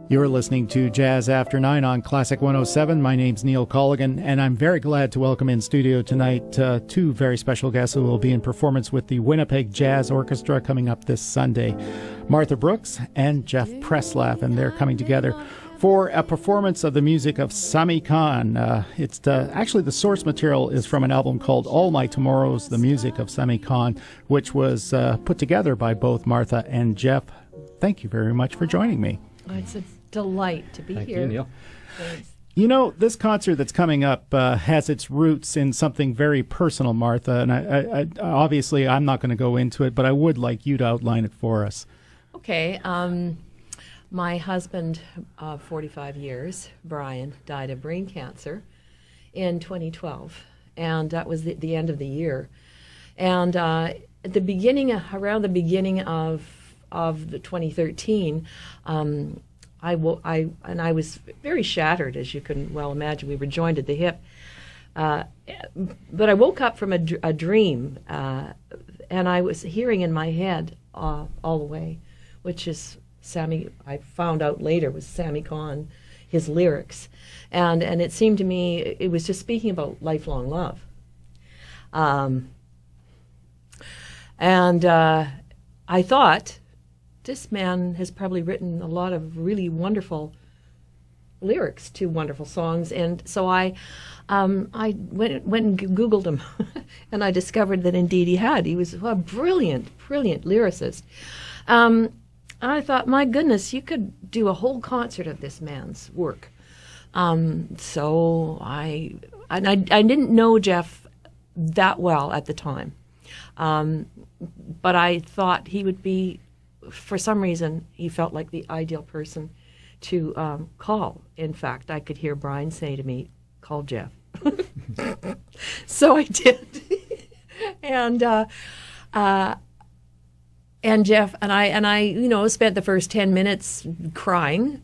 You're listening to Jazz After 9 on Classic 107. My name's Neil Colligan, and I'm very glad to welcome in studio tonight two very special guests who will be in performance with the Winnipeg Jazz Orchestra coming up this Sunday, Martha Brooks and Jeff Presslaff, and they're coming together for a performance of the music of Sammy Cahn. Actually, the source material is from an album called All My Tomorrows, the music of Sammy Cahn, which was put together by both Martha and Jeff. Thank you very much for joining me. It's a delight to be here. Thank you, Neil. Thanks. You know, this concert that's coming up has its roots in something very personal, Martha, and I obviously I'm not going to go into it, but I would like you to outline it for us. Okay. My husband of 45 years, Brian, died of brain cancer in 2012, and that was the end of the year. And at the beginning, around the beginning of the 2013, I was very shattered, as you can well imagine. We were joined at the hip. But I woke up from a dream, and I was hearing in my head all the way, which is Sammy, I found out later, was Sammy Cahn, his lyrics. And it seemed to me it was just speaking about lifelong love. I thought, this man has probably written a lot of really wonderful lyrics to wonderful songs, and so I went and Googled him, and I discovered that indeed he had. He was a brilliant lyricist. I thought, my goodness, you could do a whole concert of this man's work. So I didn't know Jeff that well at the time, but I thought he would be. For some reason, he felt like the ideal person to call. In fact, I could hear Brian say to me, "Call Jeff." So I did, and Jeff and I, spent the first 10 minutes crying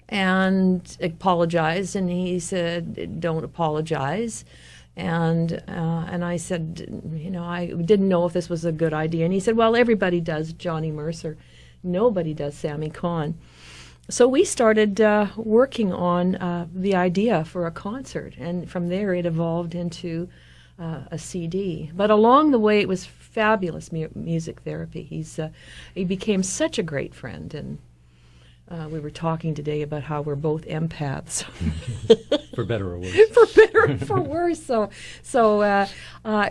and apologized, and he said, "Don't apologize." And I said, I didn't know if this was a good idea. And he said, well, everybody does Johnny Mercer. Nobody does Sammy Cahn. So we started working on the idea for a concert. And from there, it evolved into a CD. But along the way, it was fabulous music therapy. He became such a great friend. And we were talking today about how we're both empaths. For better or worse. For better or for worse. So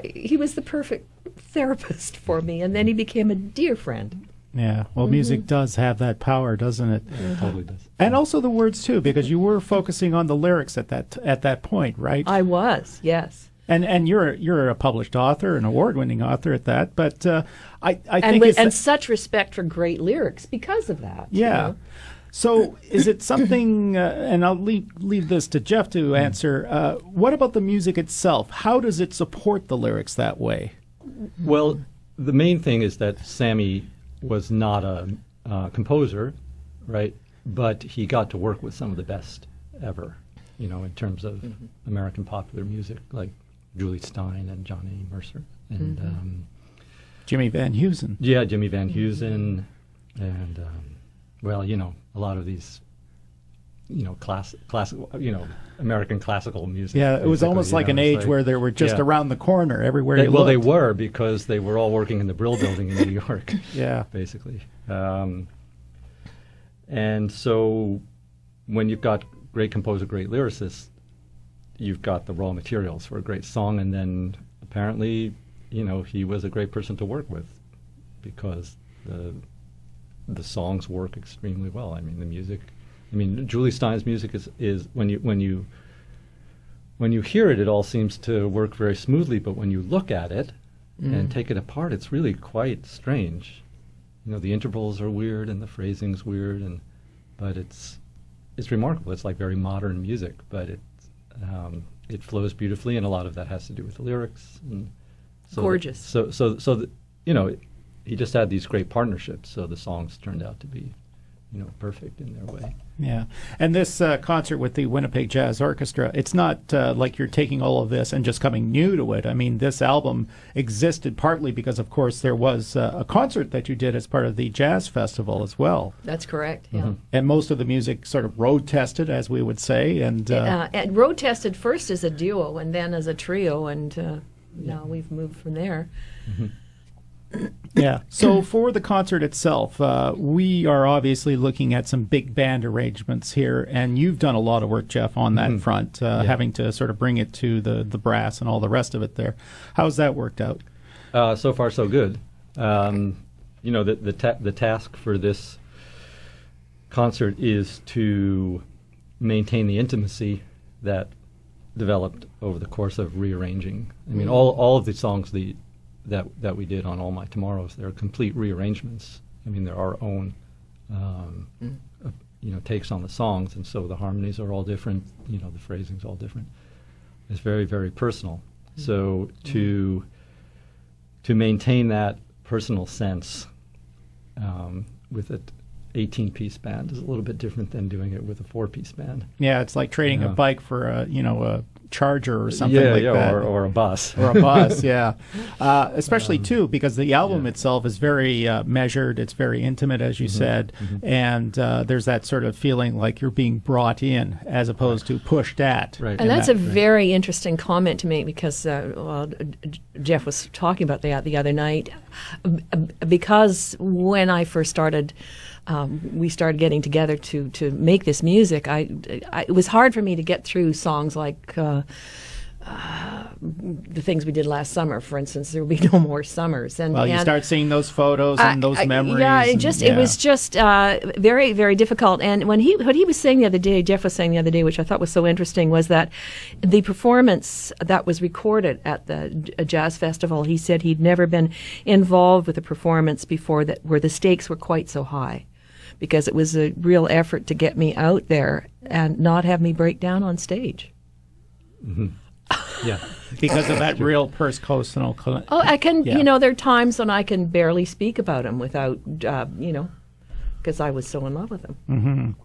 he was the perfect therapist for me, and then he became a dear friend. Yeah, well, music does have that power, doesn't it? Yeah, it totally does. And also the words, too, because you were focusing on the lyrics at that point, right? I was, yes. And you're a published author, an award-winning author at that, but I think and such respect for great lyrics because of that. Yeah. So is it something, and I'll leave this to Jeff to answer, what about the music itself? How does it support the lyrics that way? Well, the main thing is that Sammy was not a composer, right? But he got to work with some of the best ever, in terms of American popular music, like Julie Stein and Johnny Mercer. And Jimmy Van Heusen. Yeah, Jimmy Van Heusen. And, a lot of these, classical, American classical music. Yeah, it was almost like an age where they were just around the corner everywhere you looked. Well, they were, because they were all working in the Brill Building in New York. Yeah. Basically. And so when you've got great composer, great lyricist, you've got the raw materials for a great song, and then apparently, he was a great person to work with because the songs work extremely well. I mean, the music. I mean, Julie Stein's music is when you hear it, it all seems to work very smoothly. But when you look at it and take it apart, it's really quite strange. The intervals are weird and the phrasing's weird, but it's remarkable. It's like very modern music, but it flows beautifully, and a lot of that has to do with the lyrics. And so gorgeous. He just had these great partnerships, so the songs turned out to be, perfect in their way. Yeah. And this concert with the Winnipeg Jazz Orchestra, it's not like you're taking all of this and just coming new to it. I mean, this album existed partly because, of course, there was a concert that you did as part of the Jazz Festival as well. That's correct, yeah. And most of the music sort of road tested, as we would say. And road tested first as a duo and then as a trio, and now we've moved from there. Yeah. So for the concert itself, we are obviously looking at some big band arrangements here, and you've done a lot of work, Jeff, on that front, having to sort of bring it to the brass and all the rest of it there. How's that worked out? So far, so good. The task for this concert is to maintain the intimacy that developed over the course of rearranging. I mean, all of the songs that we did on All My Tomorrows, they're complete rearrangements. I mean, they're our own, takes on the songs, and so the harmonies are all different. The phrasing's all different. It's very, very personal. So to maintain that personal sense with an 18-piece band is a little bit different than doing it with a 4-piece band. Yeah, it's like trading a bike for a Charger or something like that. Or a bus. Or a bus, yeah. Especially, too, because the album itself is very measured. It's very intimate, as you said. And there's that sort of feeling like you're being brought in as opposed to pushed at. Right. And that's a very interesting comment to make because Jeff was talking about that the other night. Because when I first started, we started getting together to make this music. It was hard for me to get through songs like the things we did last summer. For instance, There Will Be No More Summers. And you start seeing those photos and those memories. Yeah, it was just very, very difficult. And what he was saying the other day, Jeff was saying the other day, which I thought was so interesting, was that the performance that was recorded at the Jazz Festival, he said he'd never been involved with a performance before where the stakes were quite so high, because it was a real effort to get me out there and not have me break down on stage. Yeah. Because of that real personal. I can, there are times when I can barely speak about him without, because I was so in love with him.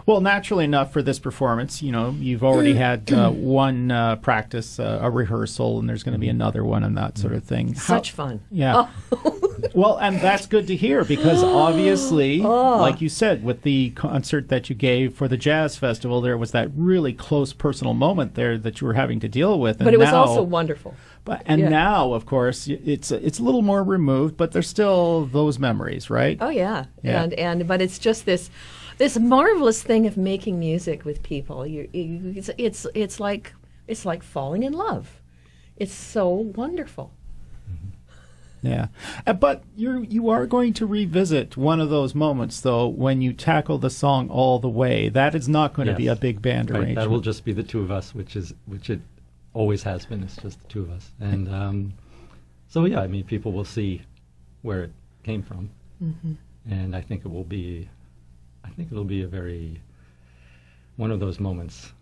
Well, naturally enough for this performance, you've already had one practice, a rehearsal, and there's going to be another one and that sort of thing. Such fun. Yeah. Well, and that's good to hear because obviously, like you said, with the concert that you gave for the Jazz Festival, there was that really close personal moment there that you were having to deal with. But it was also wonderful. Now, of course, it's a little more removed, but there's still those memories, right? Oh, yeah. But it's just this marvelous thing of making music with people. It's like falling in love. It's so wonderful. Yeah, but you are going to revisit one of those moments, though, when you tackle the song All the Way. That is not going to be a big band arrangement. That will just be the two of us, which it always has been. It's just the two of us, and so yeah, I mean, people will see where it came from, and I think it'll be a very one of those moments,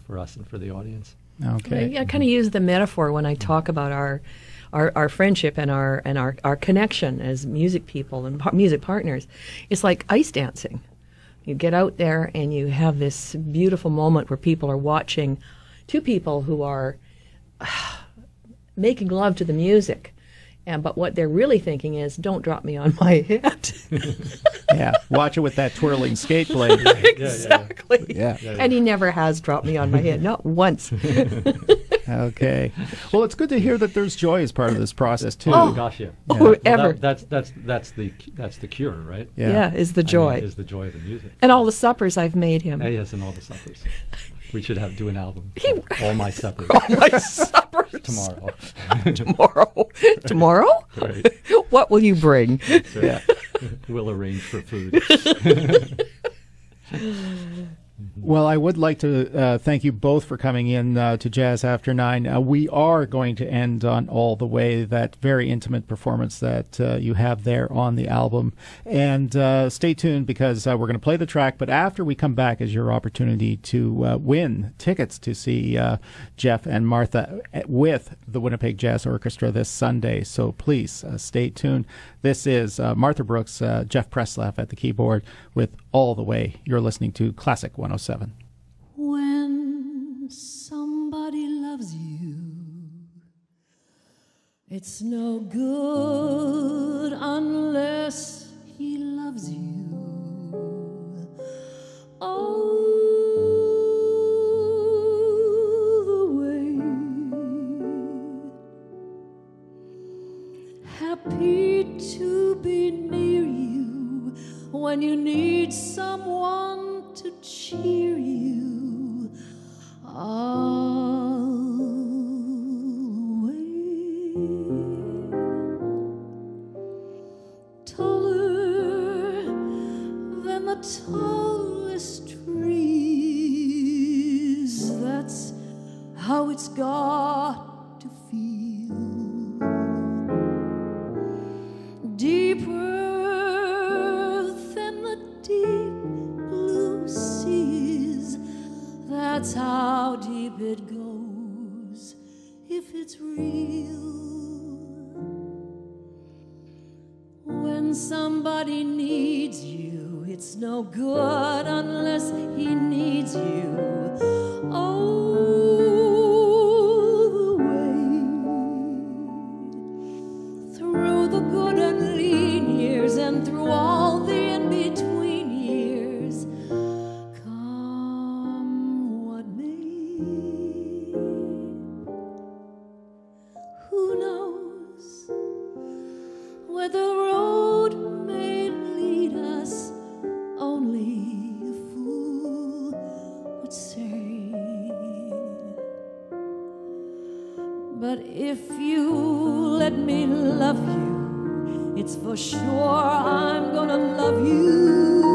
for us and for the audience. Okay. I kind of use the metaphor when I talk about our friendship and our connection as music people and music partners. It's like ice dancing. You get out there and you have this beautiful moment where people are watching two people who are making love to the music. But what they're really thinking is, don't drop me on my head. Yeah, watch it with that twirling skate blade. Exactly. Yeah. And he never has dropped me on my head, not once. Okay. Well, it's good to hear that there's joy as part of this process too. Oh gosh, yeah. Oh, ever. That's the cure, right? Yeah, is the joy. Is the joy of the music. And all the suppers I've made him. Yes, and all the suppers. We should do an album. All My Suppers. All My Suppers. Tomorrow? Right. What will you bring? Yeah. We'll arrange for food. Well, I would like to thank you both for coming in to Jazz After 9. We are going to end on All the Way, that very intimate performance that you have there on the album. And stay tuned, because we're going to play the track, but after we come back is your opportunity to win tickets to see Jeff and Martha with the Winnipeg Jazz Orchestra this Sunday. So please stay tuned. This is Martha Brooks, Jeff Presslaff at the keyboard with All the Way. You're listening to Classic 107. When somebody loves you, it's no good unless he loves you. All the way. Happy to be near you when you need someone to cheer you. All the way. Taller than the tallest trees, that's how it's got to feel. Deeper than the deep blue seas, that's how deep it goes if it's real. When somebody needs you, it's no good unless he needs you. All the way. Through the good and lean years and through all the in-between years, come what may. Who knows where the road may lead us? Only a fool would say. But if you let me love you, it's for sure I'm gonna love you.